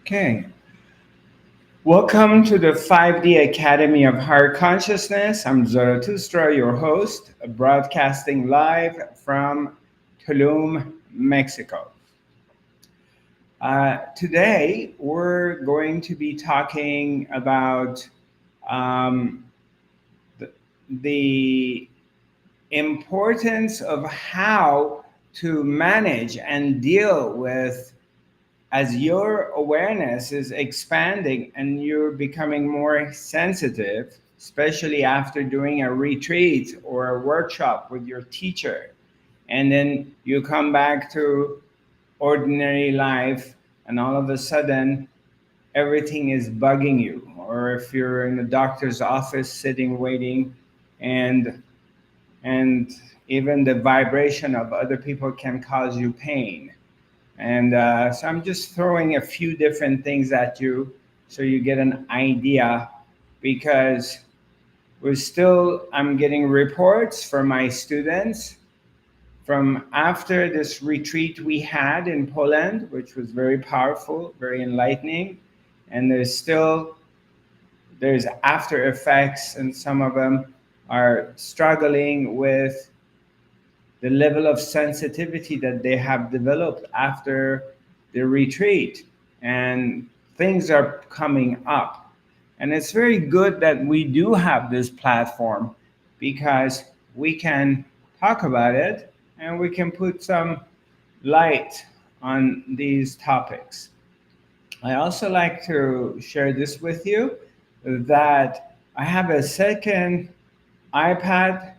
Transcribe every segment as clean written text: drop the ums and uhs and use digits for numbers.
Okay. Welcome to the 5D Academy of Higher Consciousness. I'm Zarathustra, your host, broadcasting live from Tulum, Mexico. Today, we're going to be talking about um, the, the importance of how to manage and deal with as your awareness is expanding and you're becoming more sensitive, especially after doing a retreat or a workshop with your teacher, and then you come back to ordinary life and all of a sudden everything is bugging you, or if you're in the doctor's office sitting waiting, and and even the vibration of other people can cause you pain. And so I'm just throwing a few different things at you so you get an idea, because I'm getting reports from my students from after this retreat we had in Poland, which was very powerful, very enlightening. And there's after effects, and some of them are struggling with the level of sensitivity that they have developed after the retreat, and things are coming up. And it's very good that we do have this platform, because we can talk about it and we can put some light on these topics. I also like to share this with you, that I have a second iPad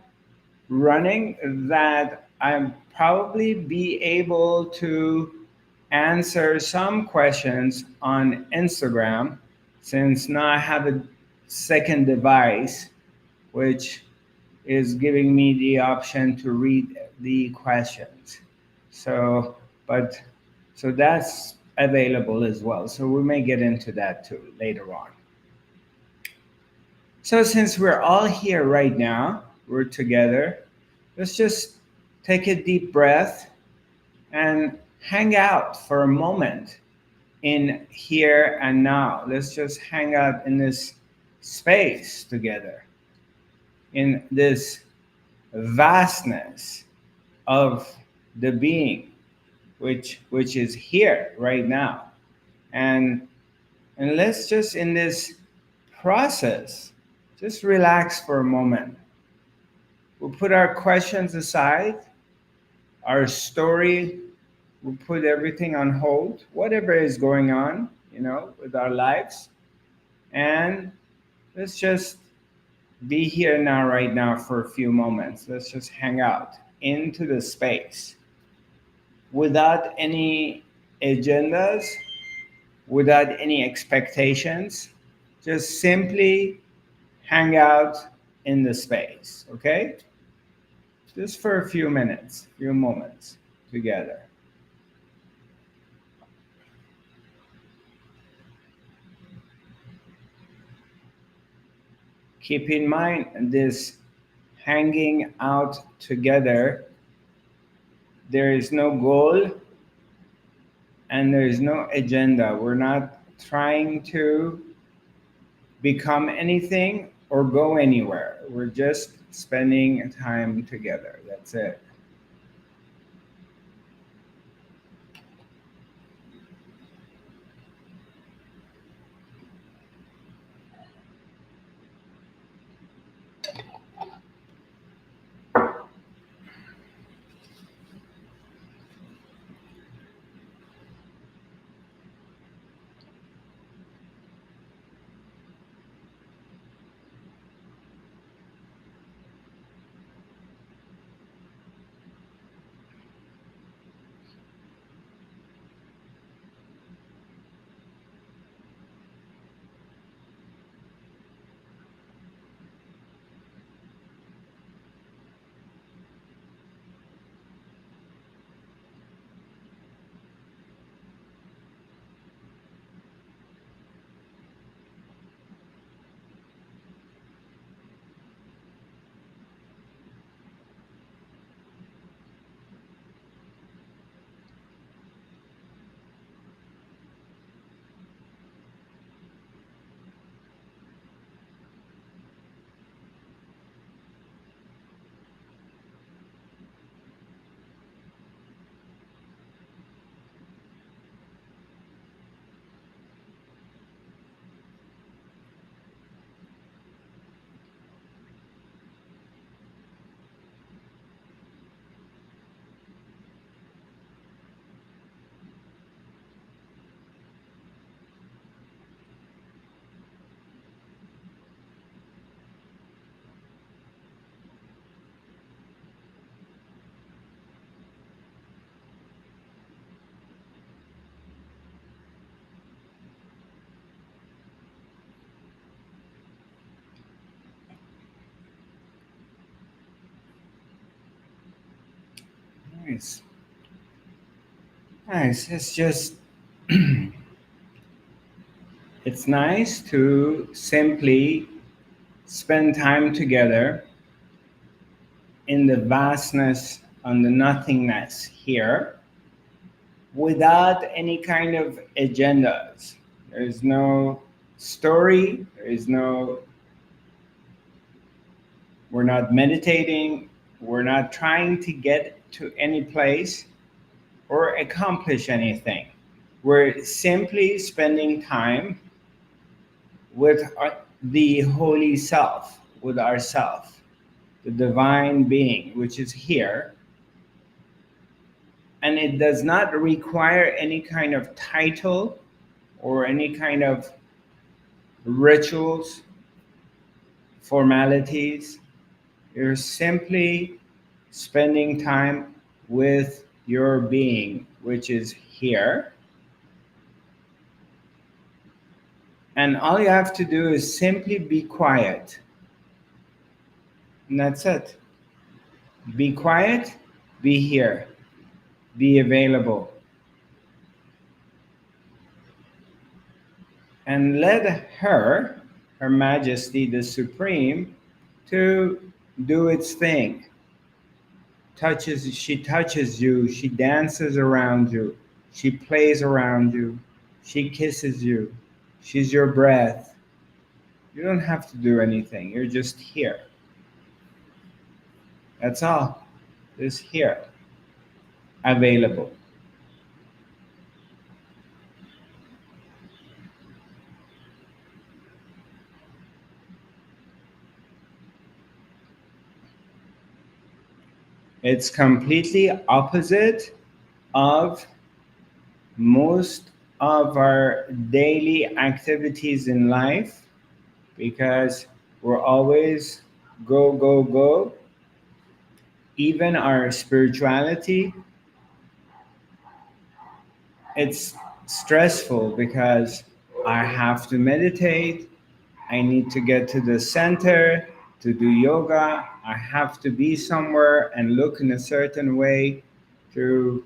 running, that I'm probably be able to answer some questions on Instagram, since now I have a second device which is giving me the option to read the questions. So, but so that's available as well. So we may get into that too later on. So since we're all here right now, we're together, let's just take a deep breath and hang out for a moment in here and now. Let's just hang out in this space together, in this vastness of the being, which is here right now. And let's just in this process just relax for a moment. We'll put our questions aside, our story, we'll put everything on hold, whatever is going on, with our lives. And let's just be here now, right now, for a few moments. Let's just hang out into the space without any agendas, without any expectations. Just simply hang out in the space, okay? Just for a few minutes, few moments together. Keep in mind this hanging out together, there is no goal and there is no agenda. We're not trying to become anything or go anywhere. We're just spending time together. That's it. Nice. Nice. It's just, it's nice to simply spend time together in the vastness and the nothingness here without any kind of agendas. There is no story, there is no, we're not meditating, we're not trying to get to any place or accomplish anything. We're simply spending time with the holy self, with ourself, the divine being, which is here. And it does not require any kind of title or any kind of rituals, formalities. You're simply spending time with your being, which is here. And all you have to do is simply be quiet. And that's it. Be quiet, be here, be available. And let her, Her Majesty the Supreme, to do its thing. She touches you, she dances around you, she plays around you, she kisses you, she's your breath. You don't have to do anything, you're just here. That's all. Just here, available. It's completely opposite of most of our daily activities in life, because we're always go, go, go. Even our spirituality, it's stressful because I have to meditate, I need to get to the center to do yoga, I have to be somewhere and look in a certain way to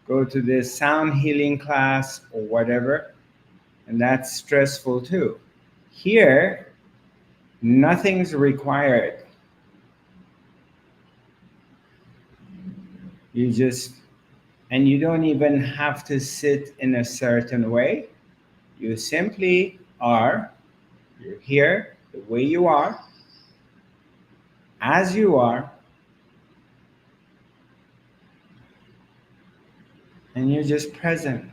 go to this sound healing class or whatever, and that's stressful too. Here, nothing's required. You just, and you don't even have to sit in a certain way. You simply are, you're here the way you are, as you are, and you're just present.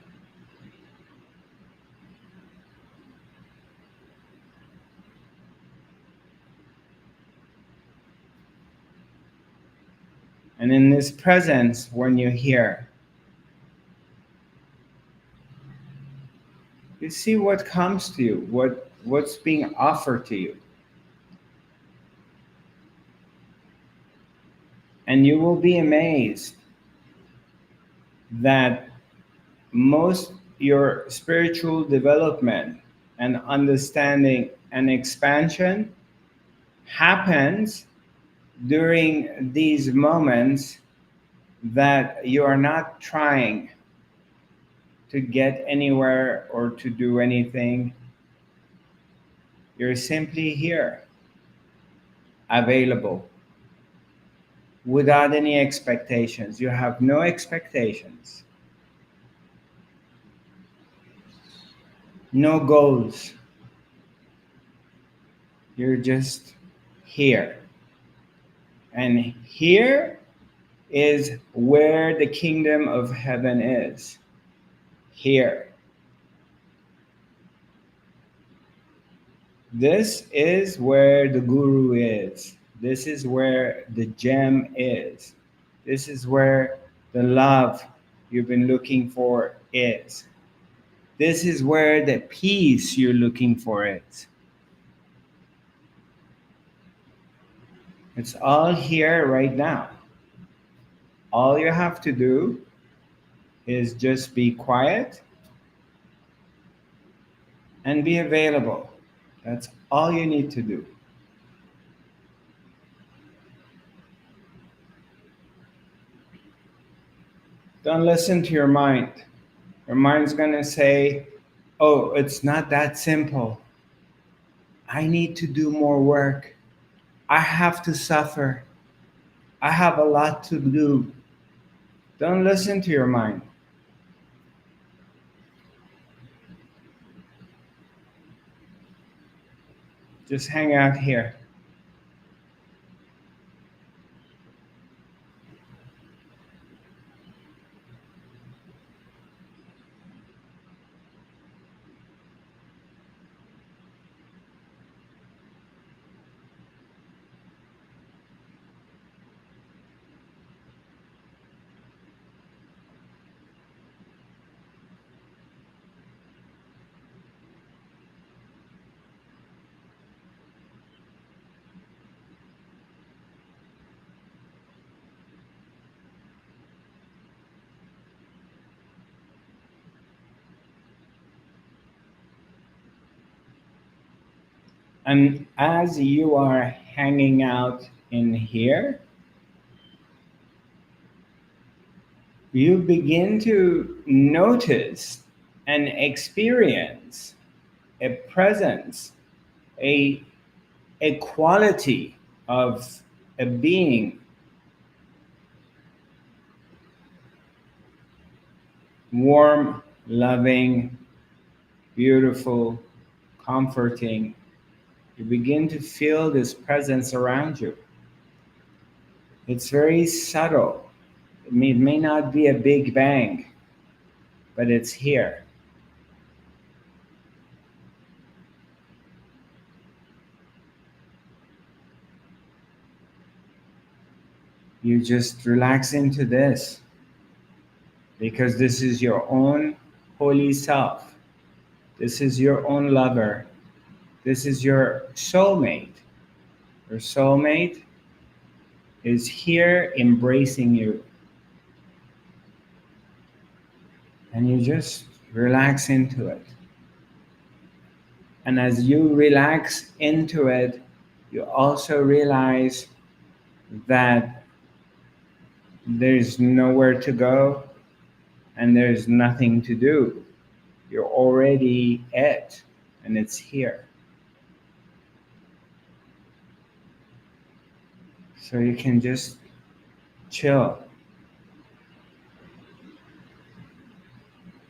And in this presence, when you're here, you see what comes to you, what's being offered to you. And you will be amazed that most your spiritual development and understanding and expansion happens during these moments that you are not trying to get anywhere or to do anything. You're simply here, available, without any expectations. You have no expectations, no goals. You're just here. And here is where the kingdom of heaven is. Here. This is where the guru is. This is where the gem is. This is where the love you've been looking for is. This is where the peace you're looking for is. It's all here right now. All you have to do is just be quiet and be available. That's all you need to do. Don't listen to your mind. Your mind's going to say, oh, it's not that simple. I need to do more work. I have to suffer. I have a lot to do. Don't listen to your mind. Just hang out here. And as you are hanging out in here, you begin to notice and experience a presence, a, a quality of a being, warm, loving, beautiful, comforting. You begin to feel this presence around you. It's very subtle. It may not be a big bang, but it's here. You just relax into this because this is your own holy self. This is your own lover. This is your soulmate. Your soulmate is here embracing you. And you just relax into it. And as you relax into it, you also realize that there's nowhere to go and there's nothing to do. You're already it, and it's here. So you can just chill.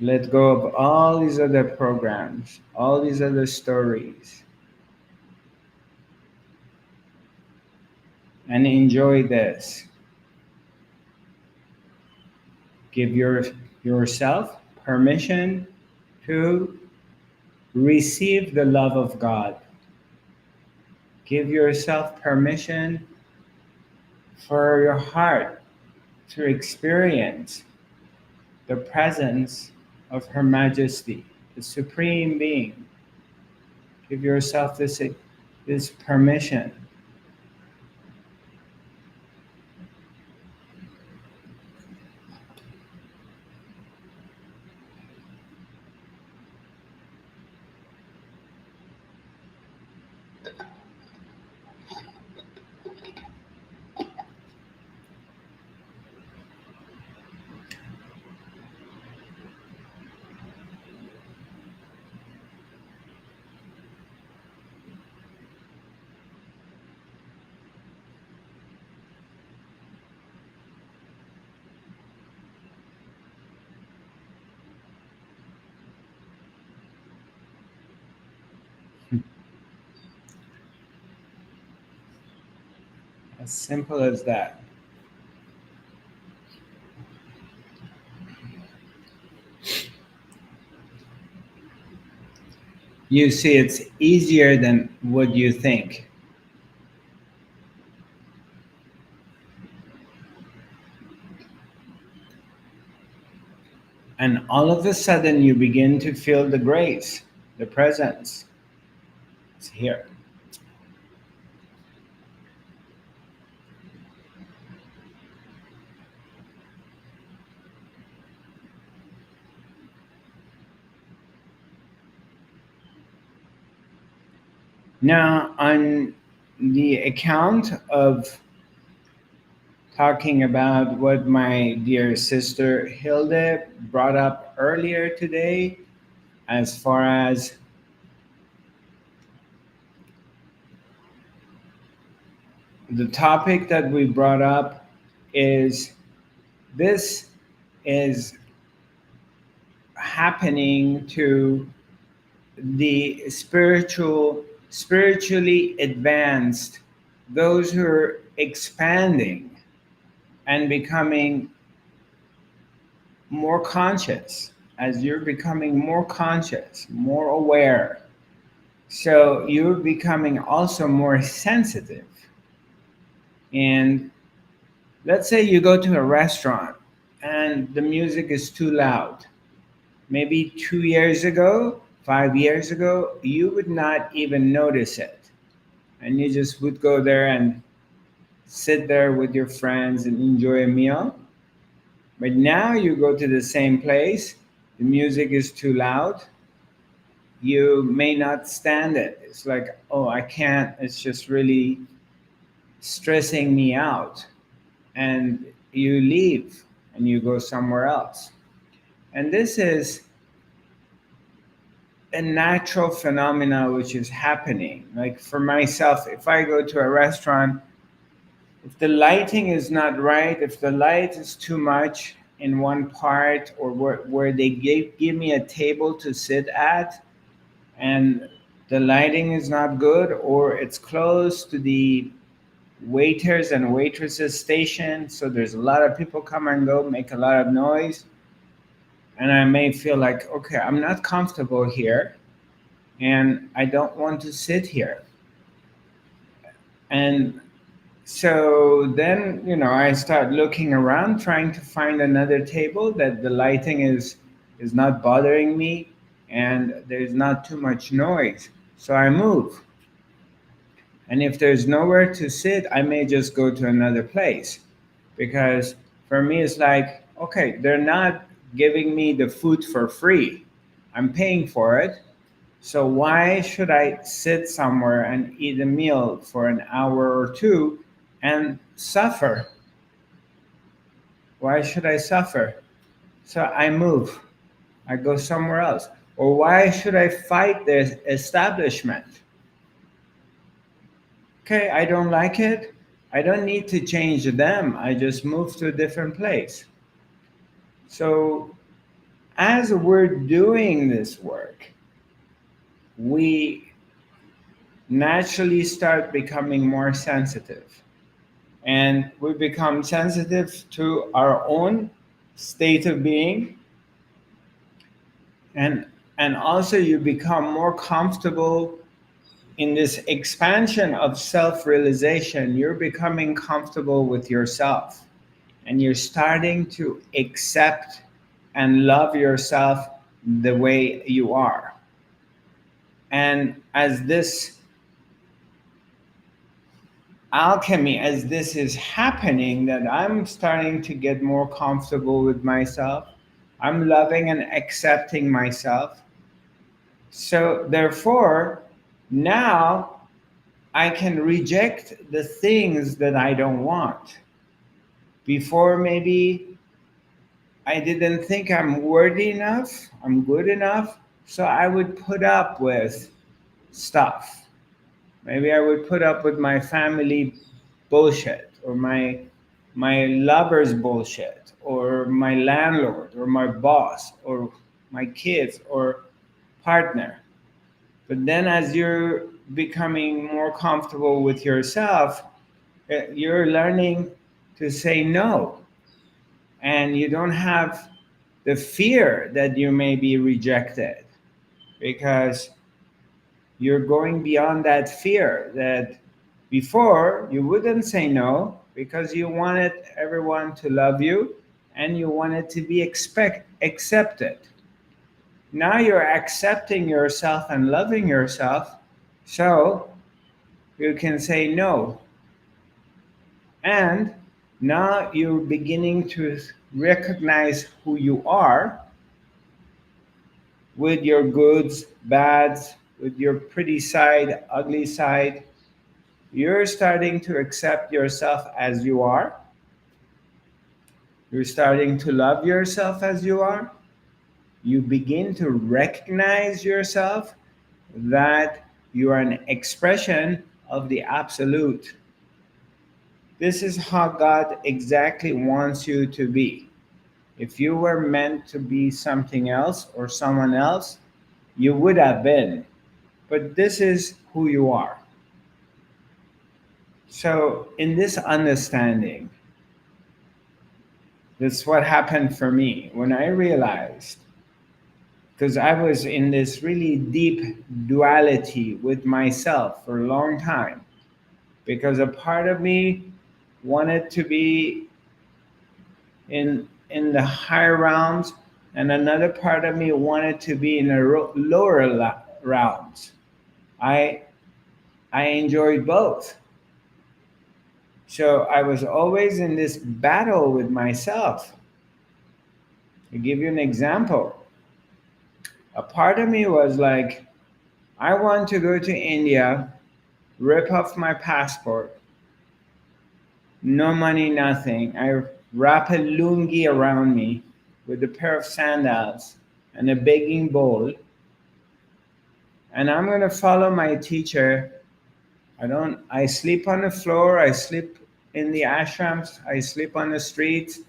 Let go of all these other programs, all these other stories, and enjoy this. Give yourself permission to receive the love of God. Give yourself permission for your heart to experience the presence of Her Majesty, the Supreme Being. Give yourself this permission. As simple as that. You see, it's easier than what you think. And all of a sudden, you begin to feel the grace, the presence. It's here. Now, on the account of talking about what my dear sister Hilde brought up earlier today, as far as the topic that we brought up is this is happening to the spiritually advanced, those who are expanding and becoming more conscious. As you're becoming more conscious, more aware, so you're becoming also more sensitive. And let's say you go to a restaurant and the music is too loud. Maybe 2 years ago, 5 years ago, you would not even notice it. And you just would go there and sit there with your friends and enjoy a meal. But now you go to the same place, the music is too loud, you may not stand it. It's like, oh, I can't, it's just really stressing me out. And you leave and you go somewhere else. And this is a natural phenomena which is happening. Like for myself, if I go to a restaurant, if the lighting is not right, if the light is too much in one part, or where they give me a table to sit at and the lighting is not good, or it's close to the waiters and waitresses station, so there's a lot of people come and go, make a lot of noise, and I may feel like, okay, I'm not comfortable here and I don't want to sit here. And so then, I start looking around trying to find another table that the lighting is not bothering me and there's not too much noise. So I move. And if there's nowhere to sit, I may just go to another place. Because for me, it's like, okay, they're not giving me the food for free. I'm paying for it. So why should I sit somewhere and eat a meal for an hour or two and suffer? Why should I suffer? So I move. I go somewhere else. Or why should I fight the establishment? Okay, I don't like it. I don't need to change them. I just move to a different place. So as we're doing this work, we naturally start becoming more sensitive. And we become sensitive to our own state of being. And, and also you become more comfortable in this expansion of self-realization. You're becoming comfortable with yourself. And you're starting to accept and love yourself the way you are. And as this alchemy, as this is happening, that I'm starting to get more comfortable with myself, I'm loving and accepting myself. So therefore, now I can reject the things that I don't want. Before, maybe I didn't think I'm worthy enough, I'm good enough, so I would put up with stuff. Maybe I would put up with my family bullshit, or my lover's bullshit, or my landlord, or my boss, or my kids, or partner. But then as you're becoming more comfortable with yourself, you're learning to say no. And you don't have the fear that you may be rejected, because you're going beyond that fear that before you wouldn't say no because you wanted everyone to love you and you wanted to be accepted. Now you're accepting yourself and loving yourself, so you can say no. And now you're beginning to recognize who you are, with your goods, bads, with your pretty side, ugly side. You're starting to accept yourself as you are. You're starting to love yourself as you are. You begin to recognize yourself that you are an expression of the absolute. This is how God exactly wants you to be. If you were meant to be something else or someone else, you would have been. But this is who you are. So, in this understanding, that's what happened for me when I realized, because I was in this really deep duality with myself for a long time, because a part of me wanted to be in the higher realms, and another part of me wanted to be in the lower realms. I I enjoyed both. So I was always in this battle with myself. To give you an example, a part of me was like, I want to go to India, rip off my passport, no money, nothing. I wrap a lungi around me with a pair of sandals and a begging bowl, and I'm going to follow my teacher. I sleep on the floor, I sleep in the ashrams, I sleep on the streets,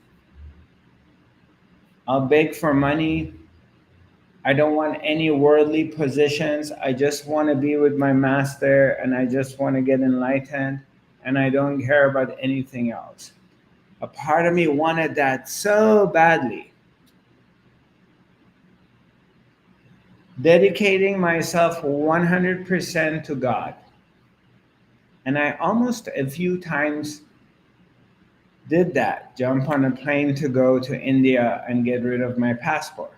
I'll beg for money. I don't want any worldly positions. I just want to be with my master and I just want to get enlightened and I don't care about anything else. A part of me wanted that so badly. Dedicating myself 100% to God. And I almost a few times did that, jump on a plane to go to India and get rid of my passport.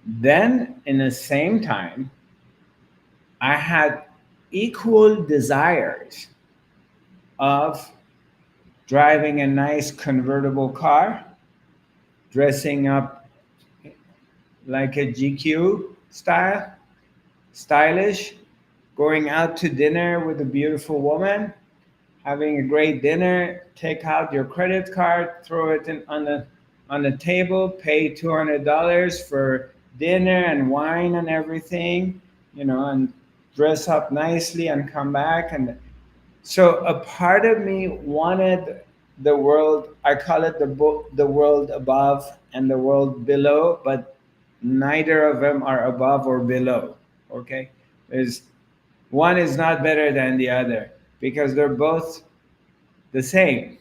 Then, in the same time, I had equal desires of driving a nice convertible car, dressing up like a GQ style, stylish, going out to dinner with a beautiful woman, having a great dinner, take out your credit card, throw it on the table, pay $200 for dinner and wine and everything, and dress up nicely and come back. And so a part of me wanted the world, I call it the world above and the world below, but neither of them are above or below. Okay? There's one is not better than the other because they're both the same.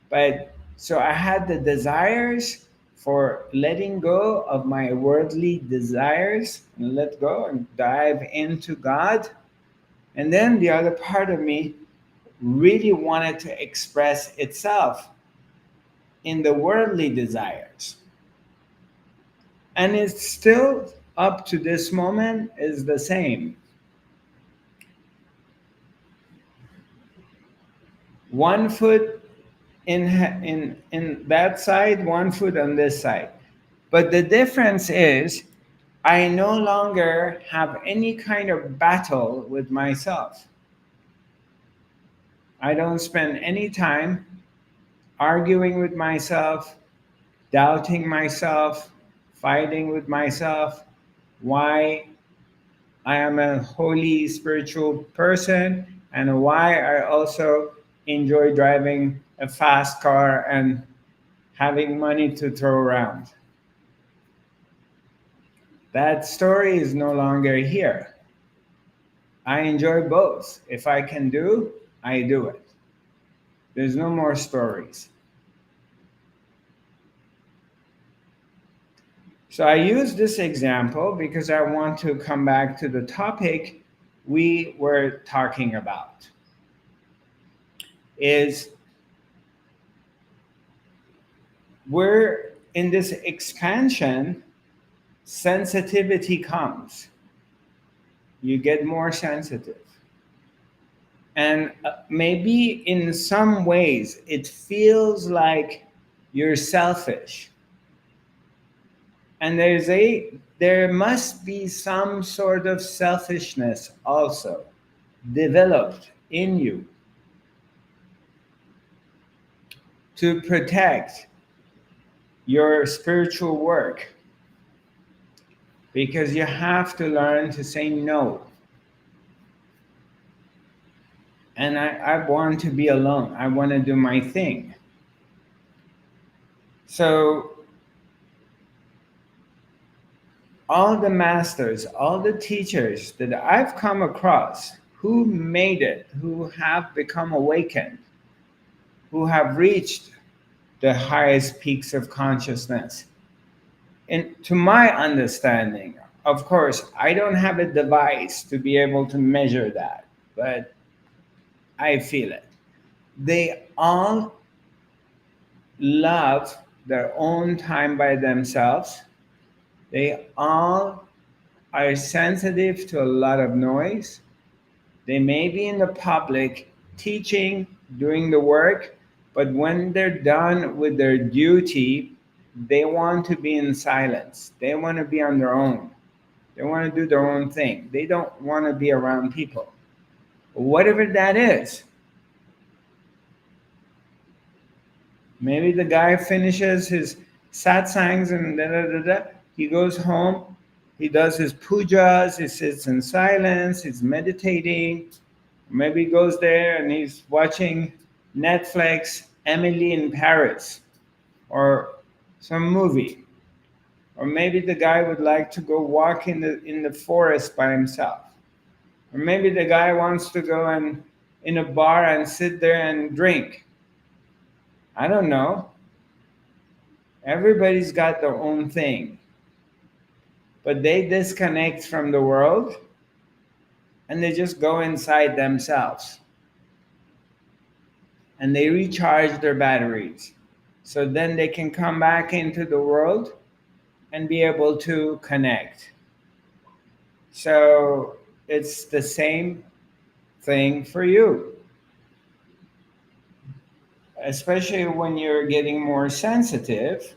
But so I had the desires for letting go of my worldly desires and let go and dive into God. And then the other part of me really wanted to express itself in the worldly desires. And it's still up to this moment is the same. One foot in that side, one foot on this side. But the difference is I no longer have any kind of battle with myself. I don't spend any time arguing with myself, doubting myself, fighting with myself, why I am a holy spiritual person and why I also enjoy driving a fast car and having money to throw around. That story is no longer here. I enjoy both. If I can do, I do it. There's no more stories. So I use this example because I want to come back to the topic we were talking about. Is we're in this expansion, sensitivity comes. You get more sensitive. And maybe in some ways it feels like you're selfish. And there must be some sort of selfishness also developed in you to protect your spiritual work, because you have to learn to say no. And I want to be alone. I want to do my thing. So all the masters, all the teachers that I've come across who made it, who have become awakened, who have reached the highest peaks of consciousness, and to my understanding, of course, I don't have a device to be able to measure that, but I feel it. They all love their own time by themselves. They all are sensitive to a lot of noise. They may be in the public teaching, doing the work, but when they're done with their duty, they want to be in silence. They want to be on their own. They want to do their own thing. They don't want to be around people. Whatever that is. Maybe the guy finishes his satsangs and da da da da. He goes home, he does his pujas, he sits in silence, he's meditating. Maybe he goes there and he's watching Netflix, Emily in Paris, or some movie. Or maybe the guy would like to go walk in the forest by himself. Or maybe the guy wants to go and in a bar and sit there and drink. I don't know. Everybody's got their own thing. But they disconnect from the world and they just go inside themselves. And they recharge their batteries. So then they can come back into the world and be able to connect. So it's the same thing for you. Especially when you're getting more sensitive,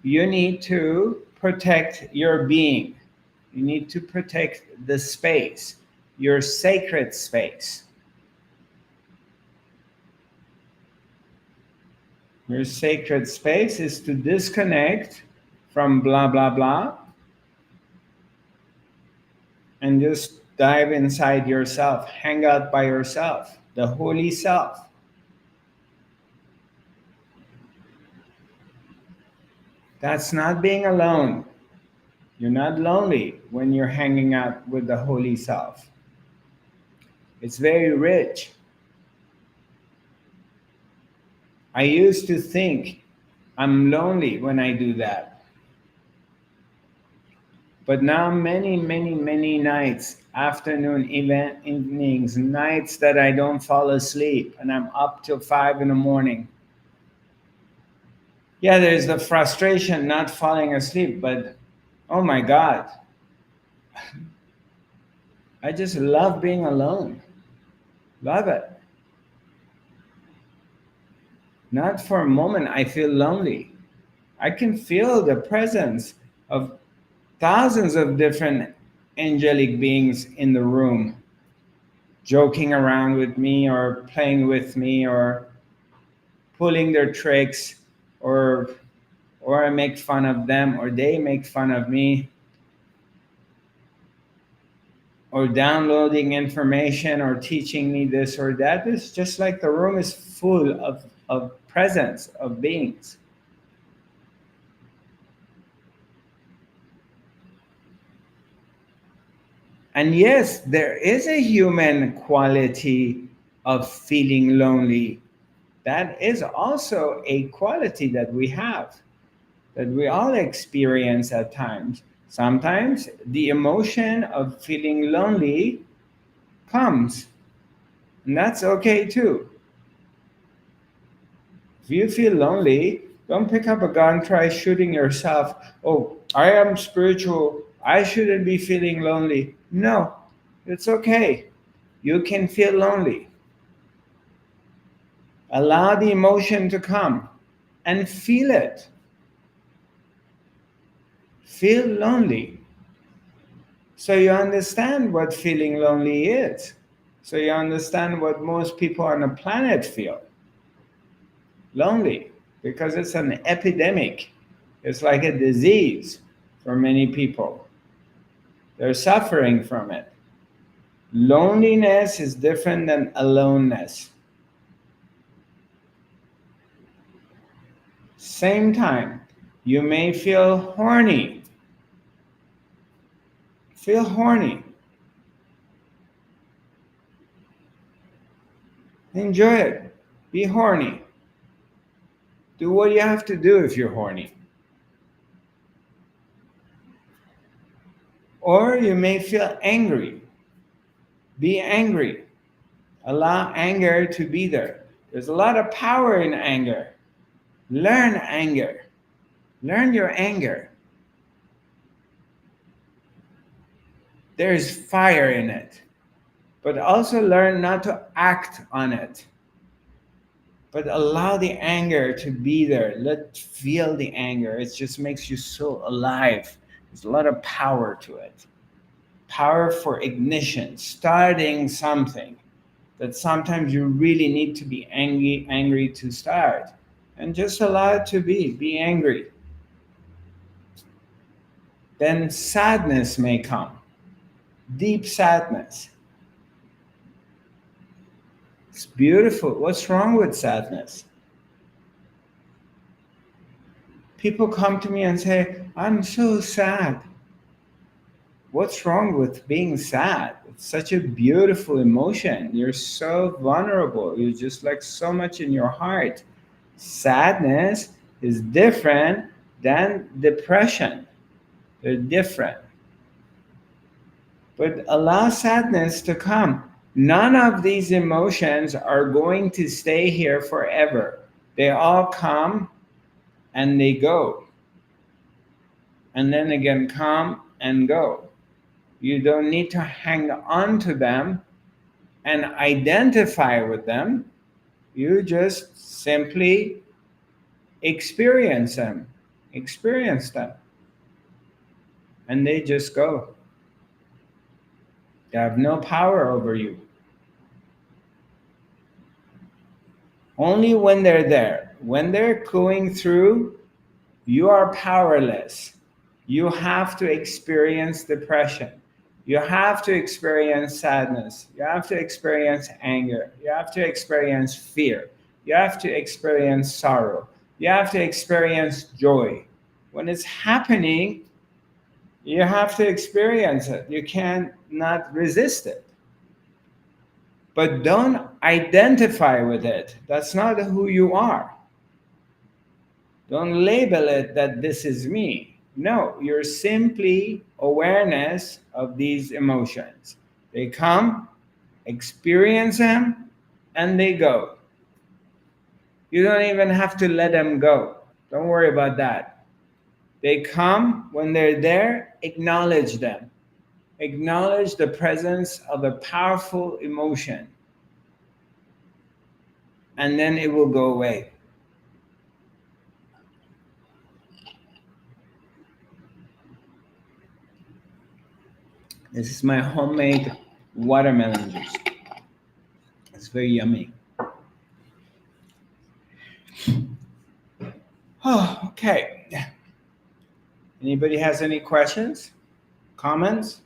you need to protect your being. You need to protect the space, your sacred space. Your sacred space is to disconnect from blah, blah, blah, and just dive inside yourself, hang out by yourself, the holy self. That's not being alone. You're not lonely when you're hanging out with the holy self. It's very rich. I used to think I'm lonely when I do that. But now many, many, many nights, evenings, nights that I don't fall asleep and I'm up till 5 in the morning. Yeah, there's the frustration not falling asleep, but oh my God, I just love being alone. Love it. Not for a moment I feel lonely. I can feel the presence of thousands of different angelic beings in the room, joking around with me or playing with me or pulling their tricks, or I make fun of them or they make fun of me, or downloading information or teaching me this or that. It's just like the room is full of presence of beings. And yes, there is a human quality of feeling lonely. That is also a quality that we have, that we all experience at times. Sometimes the emotion of feeling lonely comes, and that's okay too. If you feel lonely, don't pick up a gun, try shooting yourself. Oh, I am spiritual, I shouldn't be feeling lonely. No, it's okay. You can feel lonely. Allow the emotion to come and feel it. Feel lonely. So you understand what feeling lonely is. So you understand what most people on the planet feel. lonely, because it's an epidemic. It's like a disease for many people. They're suffering from it. Loneliness is different than aloneness. Same time, you may feel horny. Feel horny. Enjoy it. Be horny. Do what you have to do if you're horny. Or you may feel angry. Be angry. Allow anger to be there. There's a lot of power in anger. Learn anger. Learn your anger. There's fire in it. But also learn not to act on it. But allow the anger to be there. Feel the anger. It just makes you so alive. There's a lot of power to it. Power for ignition, starting something that sometimes you really need to be angry to start. And just allow it to be angry. Then sadness may come, deep sadness. It's beautiful. What's wrong with sadness? People come to me and say, I'm so sad. What's wrong with being sad? It's such a beautiful emotion. You're so vulnerable. You're just like so much in your heart. Sadness is different than depression. They're different. But allow sadness to come. None of these emotions are going to stay here forever. They all come and they go. And then again come and go. You don't need to hang on to them and identify with them. You just simply experience them. Experience them. And they just go. They have no power over you. Only when they're there. When they're going through, you are powerless. You have to experience depression. You have to experience sadness. You have to experience anger. You have to experience fear. You have to experience sorrow. You have to experience joy. When it's happening, you have to experience it. You can't not resist it. But don't identify with it. That's not who you are. Don't label it that this is me. No, you're simply awareness of these emotions. They come, experience them, and they go. You don't even have to let them go. Don't worry about that. They come, when they're there, acknowledge them. Acknowledge the presence of a powerful emotion. And then it will go away. This is my homemade watermelon juice. It's very yummy. Oh, okay. Anybody has any questions? Comments?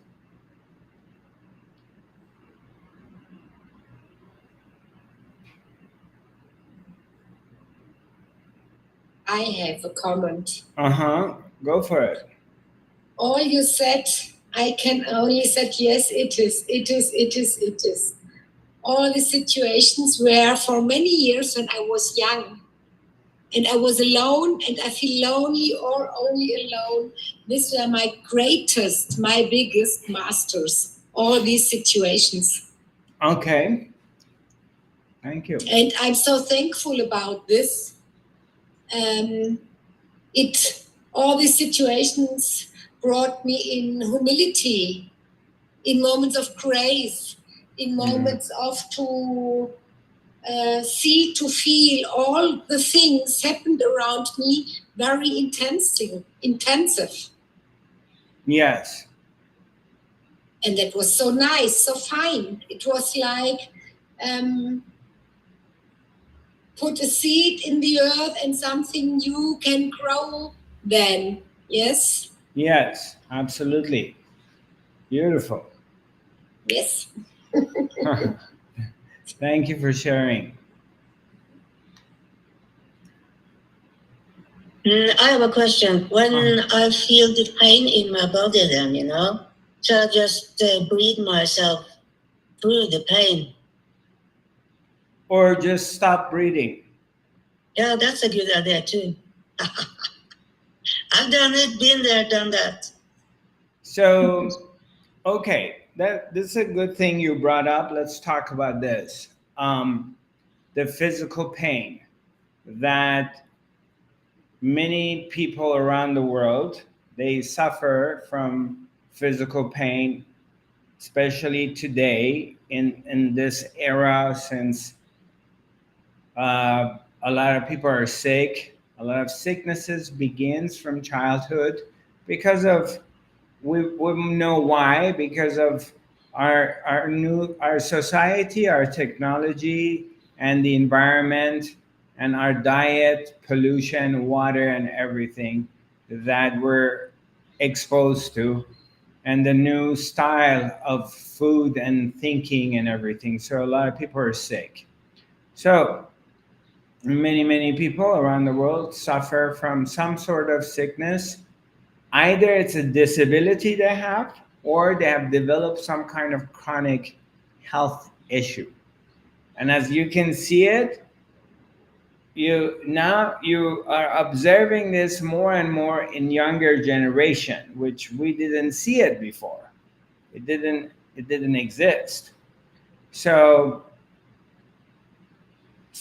I have a comment. Go for it. All you said, I can only say yes, it is. All the situations where for many years when I was young and I was alone and I feel lonely or only alone, these were my greatest, my biggest masters, all these situations. Okay. Thank you. And I'm so thankful about this. All these situations brought me in humility, in moments of grace, in moments of to see, to feel all the things happened around me very intensive. Yes. And that was so nice, so fine. It was like put a seed in the earth and something new can grow then. Yes? Yes, absolutely. Beautiful. Yes. Thank you for sharing. I have a question. When Uh, I feel the pain in my body, then, so I just breathe myself through the pain. or just stop breathing. Yeah, that's a good idea too. I've done it, been there, done that. So, okay, this is a good thing you brought up. Let's talk about this. The physical pain that many people around the world, they suffer from physical pain, especially today in this era, since a lot of people are sick. A lot of sicknesses begins from childhood because of, we know why, because of our society, our technology, and the environment, and our diet, pollution, water, and everything that we're exposed to, and the new style of food and thinking and everything. So a lot of people are sick. So many people around the world suffer from some sort of sickness. Either it's a disability they have, or they have developed some kind of chronic health issue. And as you can see it, you are observing this more and more in younger generation, which we didn't see it before. It didn't exist. So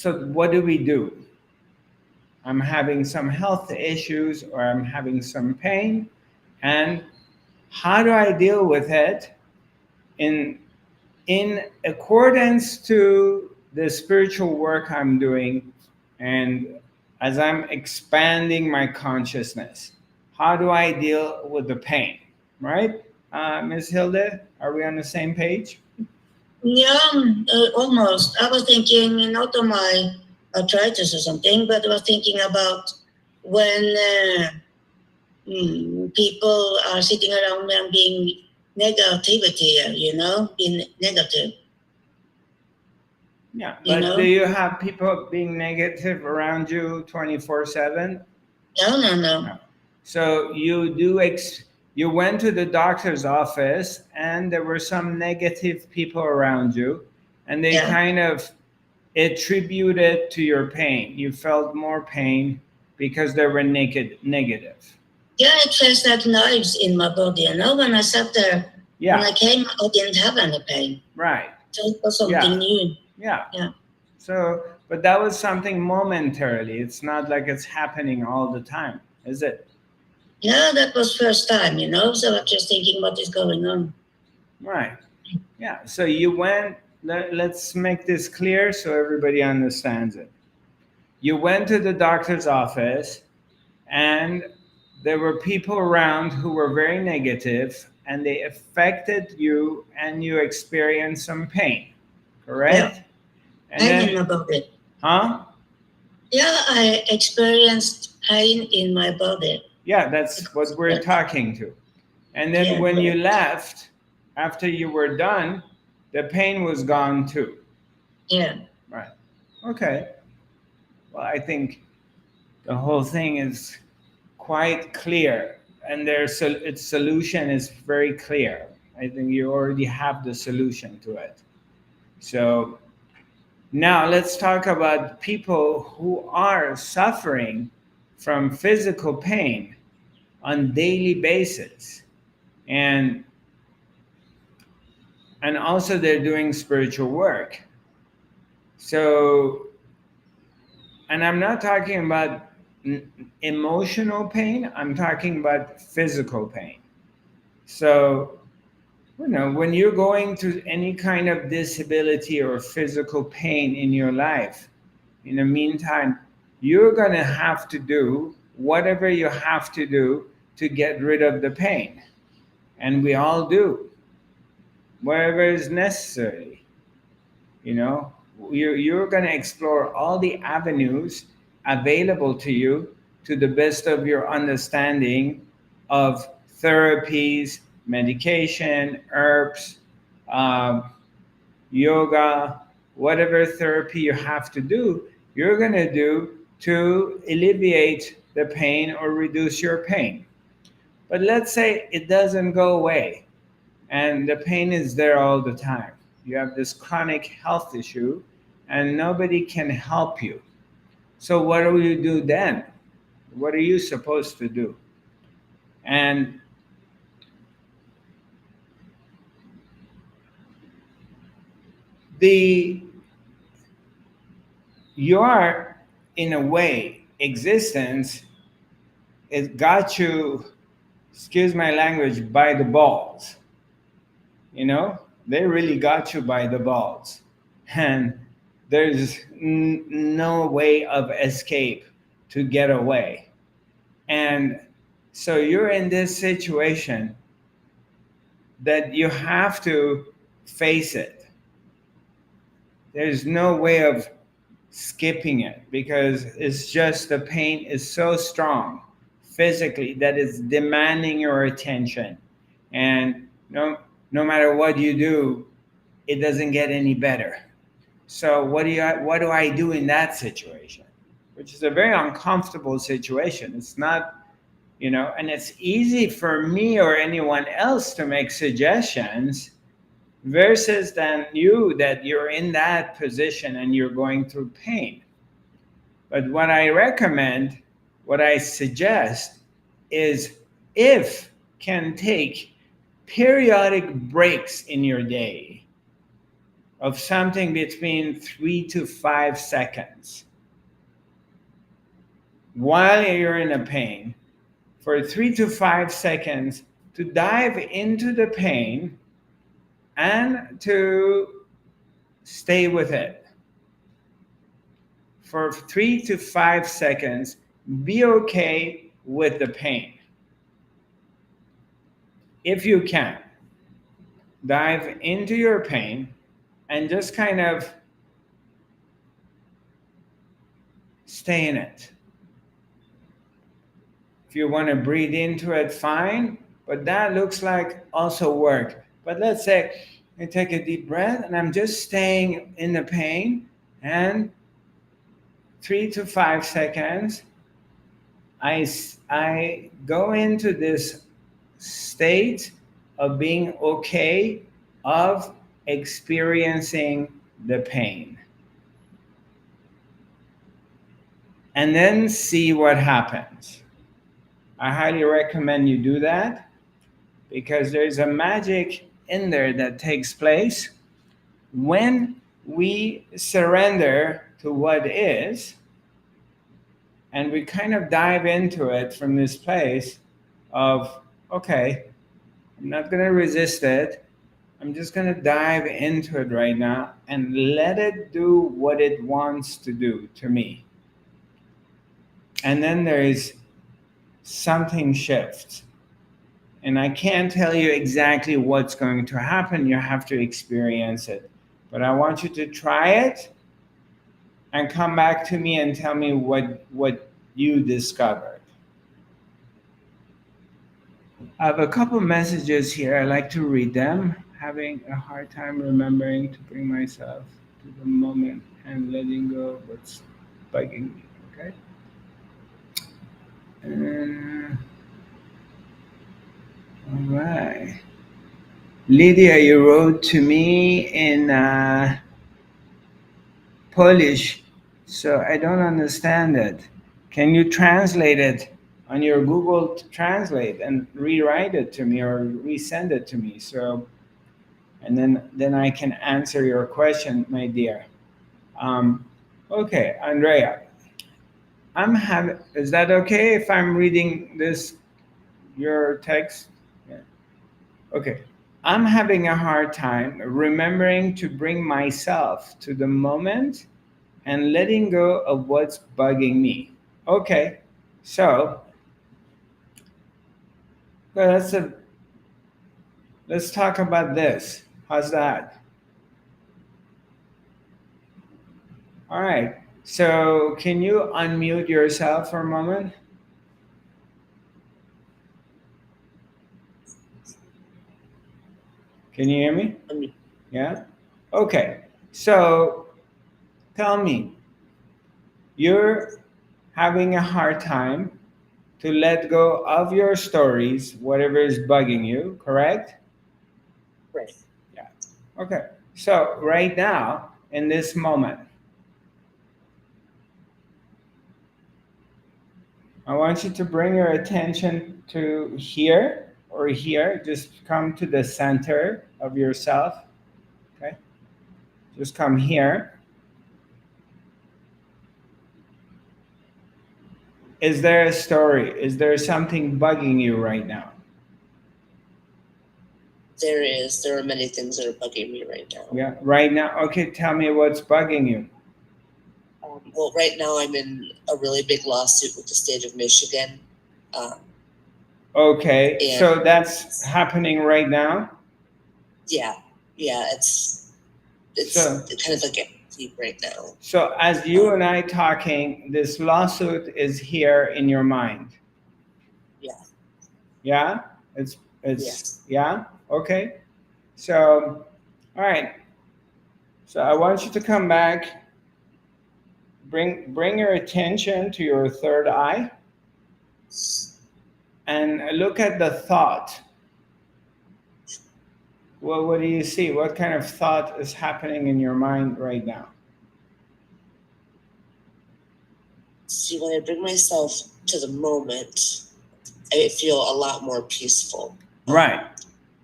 what do we do? I'm having some health issues, or I'm having some pain, and how do I deal with it in accordance to the spiritual work I'm doing, and as I'm expanding my consciousness? How do I deal with the pain? Right, Ms. Hilde, are we on the same page? Yeah, almost. I was thinking not on my arthritis or something, but I was thinking about when people are sitting around and being negativity, being negative. Yeah, but do you have people being negative around you 24/7? No. So you went to the doctor's office, and there were some negative people around you, and they kind of attributed to your pain. You felt more pain because they were negative. Yeah, it feels like knives in my body. When I sat there, when I came, I didn't have any pain. Right. So it was something new. Yeah. So, but that was something momentarily. It's not like it's happening all the time, is it? Yeah, that was first time, so I'm just thinking what is going on. Right. Yeah. So you went, let's make this clear so everybody understands it. You went to the doctor's office, and there were people around who were very negative, and they affected you, and you experienced some pain, correct? Yeah. And I didn't know about it. Huh? Yeah, I experienced pain in my body. Yeah, that's what we're talking to. And then when you left, after you were done, the pain was gone too. Yeah. Right. Okay. Well, I think the whole thing is quite clear, and its solution is very clear. I think you already have the solution to it. So now let's talk about people who are suffering from physical pain on daily basis, and also they're doing spiritual work. So, and I'm not talking about emotional pain, I'm talking about physical pain. So, when you're going through any kind of disability or physical pain in your life, in the meantime, you're going to have to do whatever you have to do to get rid of the pain. And we all do, wherever is necessary. you're going to explore all the avenues available to you to the best of your understanding of therapies, medication, herbs, um, yoga, whatever therapy you have to do, you're going to do to alleviate the pain or reduce your pain. But let's say it doesn't go away and the pain is there all the time. You have this chronic health issue and nobody can help you. So, what do you do then? What are you supposed to do? And the your, in a way, existence, it got you, excuse my language, by the balls. You know, they really got you by the balls. And there's no way of escape to get away. And so you're in this situation that you have to face it. There's no way of skipping it because it's just the pain is so strong physically that it's demanding your attention. And no matter what you do, it doesn't get any better. So what do I do in that situation? Which is a very uncomfortable situation. It's not, and it's easy for me or anyone else to make suggestions versus than you that you're in that position and you're going through pain. But what I recommend, what I suggest is if can take periodic breaks in your day of something between 3 to 5 seconds while you're in a pain for 3 to 5 seconds to dive into the pain and to stay with it. For 3 to 5 seconds, be okay with the pain. If you can, dive into your pain and just kind of stay in it. If you want to breathe into it, fine, but that looks like also work. But let's say I take a deep breath and I'm just staying in the pain, and 3 to 5 seconds, I go into this state of being okay, of experiencing the pain. And then see what happens. I highly recommend you do that because there's a magic in there that takes place when we surrender to what is and we kind of dive into it from this place of, okay, I'm not going to resist it. I'm just going to dive into it right now and let it do what it wants to do to me. And then there is something shifts. And I can't tell you exactly what's going to happen. You have to experience it. But I want you to try it and come back to me and tell me what you discovered. I have a couple messages here. I like to read them. Having a hard time remembering to bring myself to the moment and letting go of what's bugging me. Okay? All right. Lydia, you wrote to me in Polish, so I don't understand it. Can you translate it on your Google Translate and rewrite it to me or resend it to me? So, and then I can answer your question, my dear. Okay, Andrea, is that okay if I'm reading your text? Yeah. Okay. I'm having a hard time remembering to bring myself to the moment and letting go of what's bugging me. Okay, so let's talk about this. How's that? All right. So can you unmute yourself for a moment? Can you hear me? Yeah? Okay. So tell me, you're having a hard time to let go of your stories, whatever is bugging you, correct? Right. Yeah. Okay. So right now, in this moment, I want you to bring your attention to here or here. Just come to the center of yourself. Okay. Just come here. Is there a story? Is there something bugging you right now? There is. There are many things that are bugging me right now. Yeah, right now. Okay, tell me what's bugging you. Well, right now I'm in a really big lawsuit with the state of Michigan. Okay, so that's happening right now? Yeah, it's So- kind of like deep right now. So as you and I talking, this lawsuit is here in your mind. Yeah. Yeah? It's yeah? Okay. So all right. So I want you to come back. Bring your attention to your third eye and look at the thought. Well, what do you see? What kind of thought is happening in your mind right now? See, when I bring myself to the moment, I feel a lot more peaceful. Right.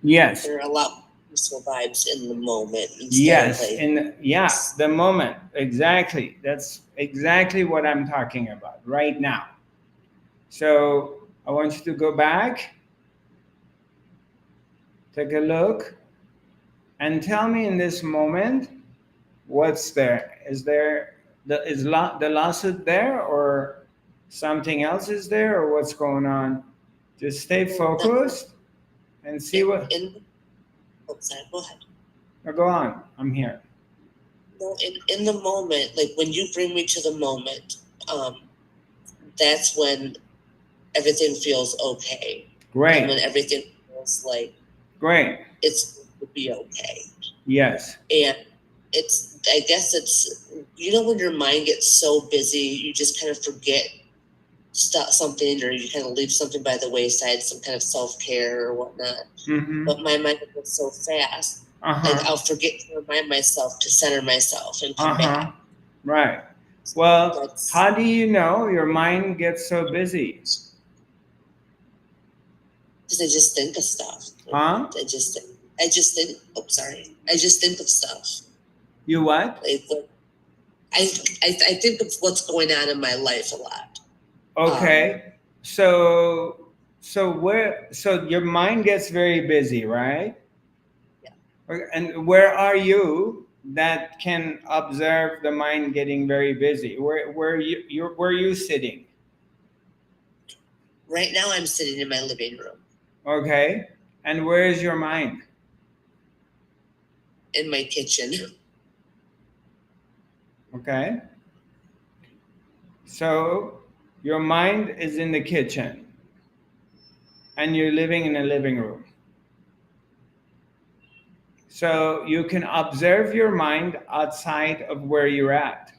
Yes. There are a lot more peaceful vibes in the moment. Yes. The moment. Exactly. That's exactly what I'm talking about right now. So I want you to go back, take a look, and tell me in this moment what's there. Is there the lawsuit there, or something else is there, or what's going on? Just stay focused and see what. Sorry, go ahead. No, go on. I'm here. No, in the moment, like when you bring me to the moment, that's when everything feels okay. Great. And when everything feels like great. It's going to be okay. Yes. And I guess it's, when your mind gets so busy, you just kind of forget something, or you kind of leave something by the wayside, some kind of self-care or whatnot. Mm-hmm. But my mind goes so fast, like I'll forget to remind myself to center myself and come back. Right. Well, how do you know your mind gets so busy? Because I just think of stuff. Huh? I just think. Oh, sorry. I just think of stuff. You what? Like, I think of what's going on in my life a lot. Okay. So your mind gets very busy, right? Yeah. And where are you that can observe the mind getting very busy? Where are you sitting? Right now I'm sitting in my living room. Okay. And where is your mind? In my kitchen. Okay. So your mind is in the kitchen and you're living in a living room. So you can observe your mind outside of where you're at.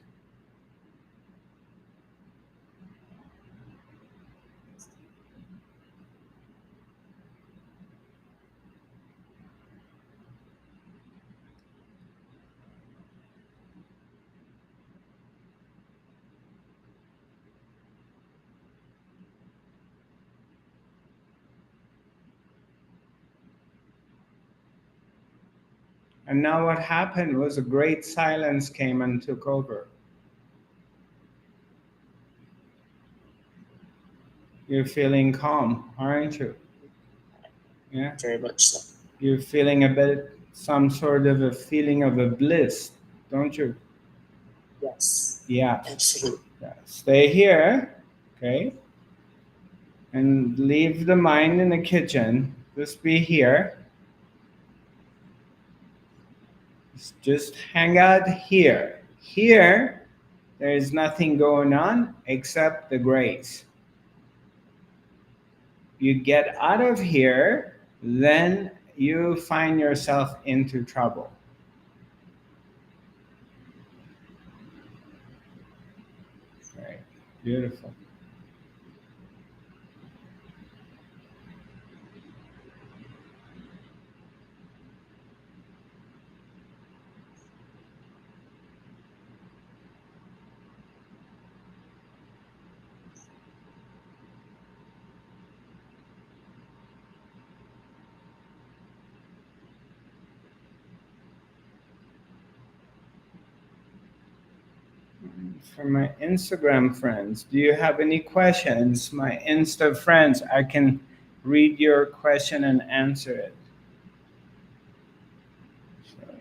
And now what happened was a great silence came and took over. You're feeling calm, aren't you? Yeah. Very much so. You're feeling some sort of a feeling of a bliss, don't you? Yes. Yeah. Absolutely. Yeah. Stay here, okay? And leave the mind in the kitchen. Just be here. Just hang out here. Here, There is nothing going on except the grace. You get out of here, then you find yourself into trouble. Right. Beautiful. For my Instagram friends, do you have any questions? My Insta friends, I can read your question and answer it. So,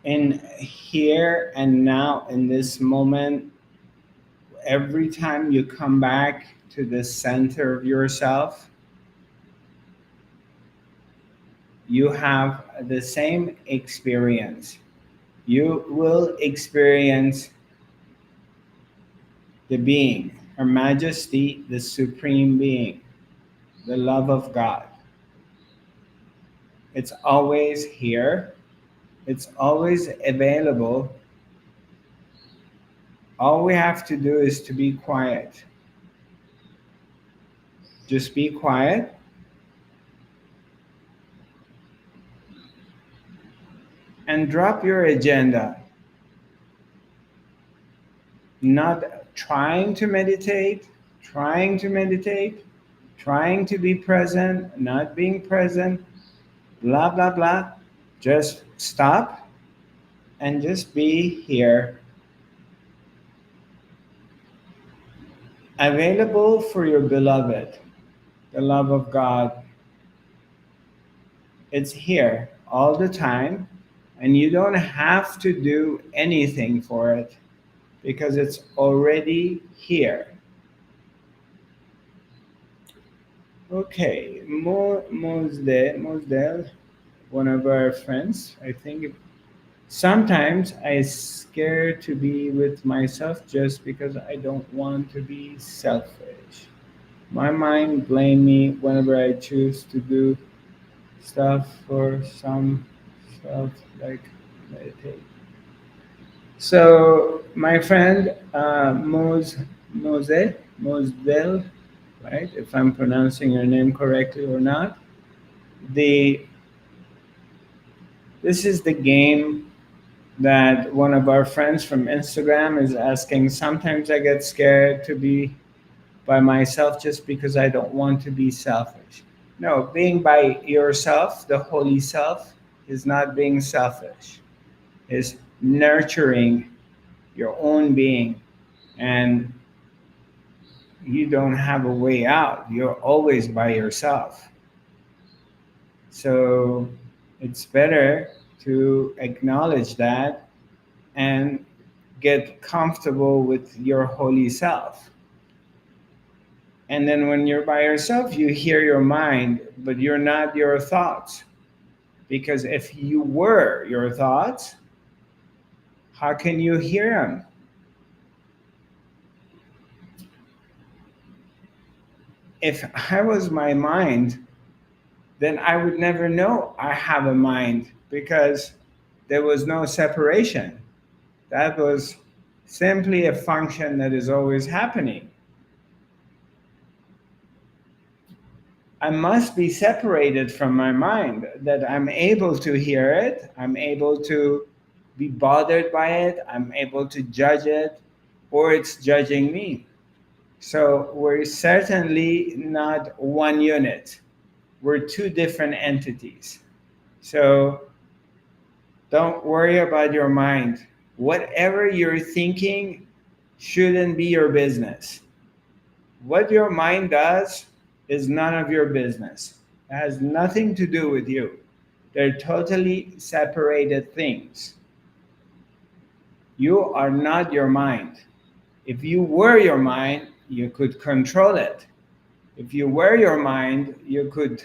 in here and now, in this moment, every time you come back to the center of yourself, you have the same experience. You will experience the being, Her Majesty, the Supreme Being, the love of God. It's always here, it's always available. All we have to do is to be quiet. Just be quiet and drop your agenda. Not trying to meditate, trying to meditate, trying to be present, not being present, blah, blah, blah. Just stop and just be here, available for your beloved, the love of God. It's here all the time, and you don't have to do anything for it because it's already here. Okay, Mosdel, one of our friends, I think sometimes I scared to be with myself just because I don't want to be selfish. My mind blame me whenever I choose to do stuff for some stuff like meditate. So my friend Mosdel, right? If I'm pronouncing your name correctly or not, the this is the game that one of our friends from Instagram is asking. Sometimes I get scared to be by myself just because I don't want to be selfish. No, being by yourself, the holy self, is not being selfish, is nurturing your own being. And you don't have a way out. You're always by yourself. So it's better to acknowledge that and get comfortable with your holy self. And then when you're by yourself, you hear your mind, but you're not your thoughts. Because if you were your thoughts, how can you hear them? If I was my mind, then I would never know I have a mind because there was no separation. That was simply a function that is always happening. I must be separated from my mind, that I'm able to hear it, I'm able to be bothered by it, I'm able to judge it, or it's judging me. So we're certainly not one unit. We're two different entities. So don't worry about your mind. Whatever you're thinking shouldn't be your business. What your mind does is none of your business. It has nothing to do with you. They're totally separated things. You are not your mind. If you were your mind, you could control it. If you were your mind, you could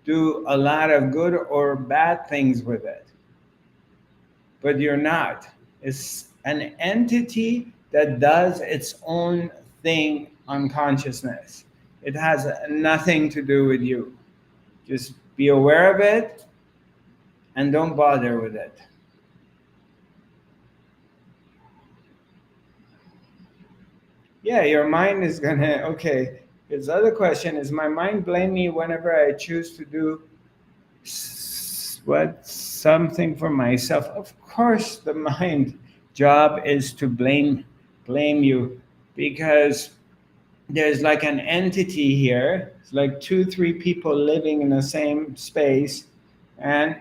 do a lot of good or bad things with it. But you're not. It's an entity that does its own thing on consciousness. It has nothing to do with you. Just be aware of it and don't bother with it. Yeah, your mind is gonna, okay. His other question is, my mind blame me whenever I choose to do something for myself. Of course, the mind job is to blame you because there's like an entity here. It's like two, three people living in the same space, and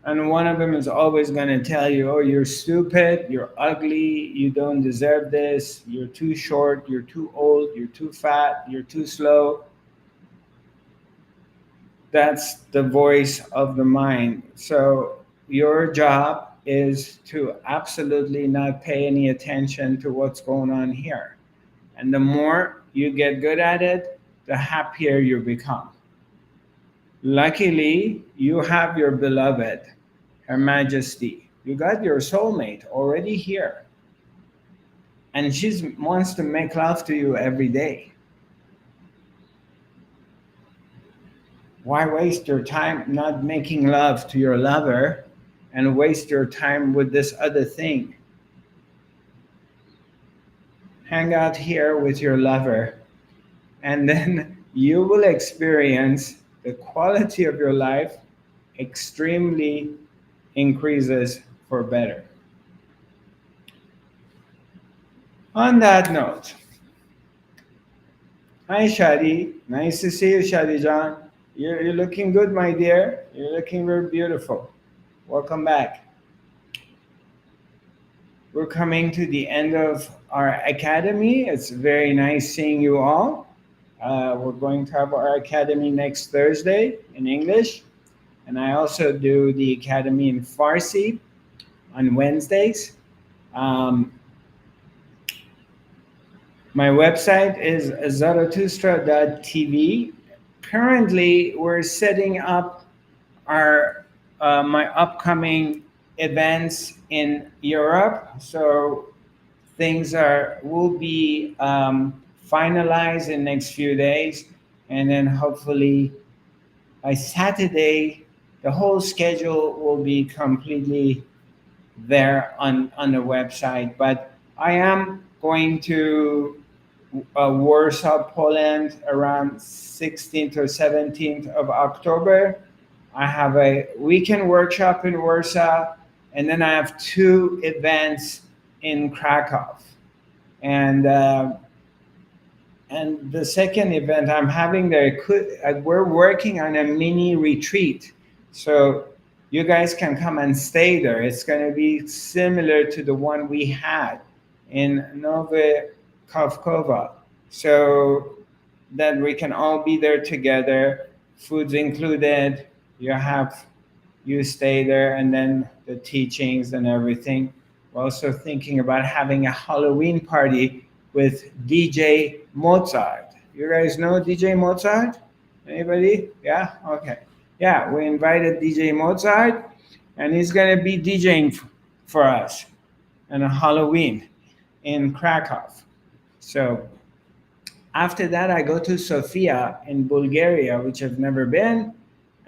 one of them is always going to tell you, oh, you're stupid, you're ugly, you don't deserve this, you're too short, you're too old, you're too fat, you're too slow. That's the voice of the mind. So your job is to absolutely not pay any attention to what's going on here. And the more you get good at it, the happier you become. Luckily, you have your beloved, Her Majesty. You got your soulmate already here. And she wants to make love to you every day. Why waste your time not making love to your lover and waste your time with this other thing? Hang out here with your lover, and then you will experience the quality of your life extremely increases for better. On that note, hi Shadi, nice to see you, Shadi John. You're looking good, my dear. You're looking very beautiful. Welcome back. We're coming to the end of our academy. It's very nice seeing you all. We're going to have our academy next Thursday in English. And I also do the academy in Farsi on Wednesdays. My website is zarathustra.tv. Currently, we're setting up our my upcoming events in Europe. So things will be finalized in next few days, and then hopefully by Saturday, the whole schedule will be completely there on the website. But I am going to Warsaw, Poland around 16th or 17th of October. I have a weekend workshop in Warsaw, and then I have two events in Krakow. And the second event I'm having there, we're working on a mini retreat. So you guys can come and stay there. It's going to be similar to the one we had in Nove Kavkova. So that we can all be there together. food's included. You stay there, and then the teachings and everything. We're also thinking about having a Halloween party with DJ Mozart. You guys know DJ Mozart? Anybody? Yeah? Okay. Yeah, we invited DJ Mozart, and he's going to be DJing for us on a Halloween in Krakow. So after that, I go to Sofia in Bulgaria, which I've never been,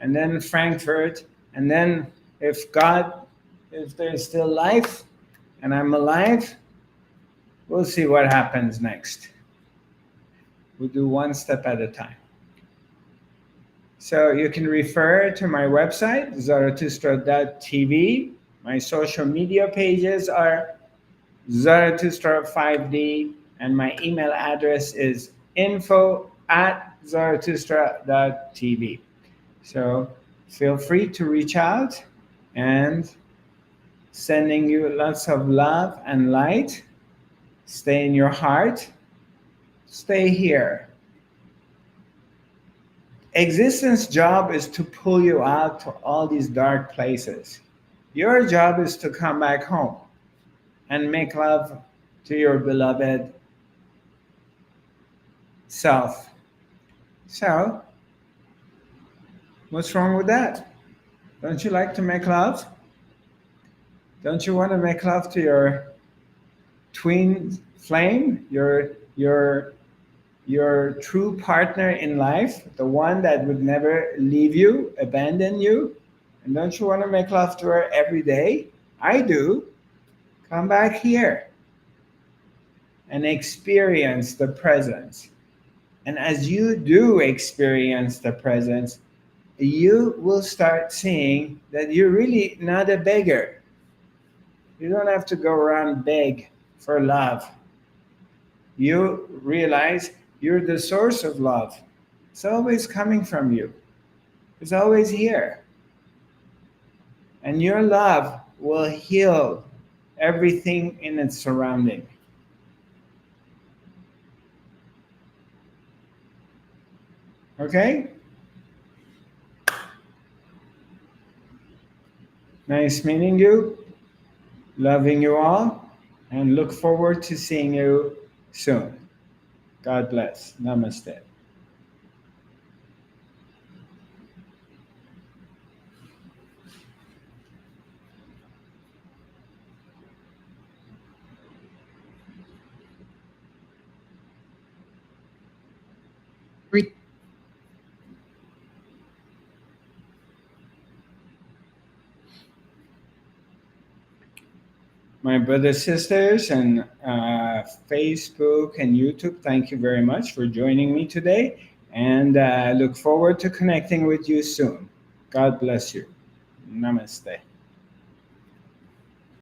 and then Frankfurt, and then if there's still life and I'm alive, we'll see what happens next. We'll do one step at a time. So you can refer to my website, zarathustra.tv. My social media pages are Zarathustra5D, and my email address is info@zarathustra.tv. So feel free to reach out, and sending you lots of love and light. Stay in your heart. Stay here. Existence job is to pull you out to all these dark places. Your job is to come back home and make love to your beloved self. So, what's wrong with that? Don't you like to make love? Don't you want to make love to your twin flame, your true partner in life, the one that would never leave you, abandon you? And don't you want to make love to her every day? I do. Come back here and experience the presence. And as you do experience the presence, you will start seeing that you're really not a beggar. You don't have to go around beg for love. You realize you're the source of love. It's always coming from you. It's always here. And your love will heal everything in its surrounding. Okay? Nice meeting you, loving you all, and look forward to seeing you soon. God bless. Namaste. My brothers, sisters, and Facebook and YouTube, thank you very much for joining me today, and look forward to connecting with you soon. God bless you. Namaste.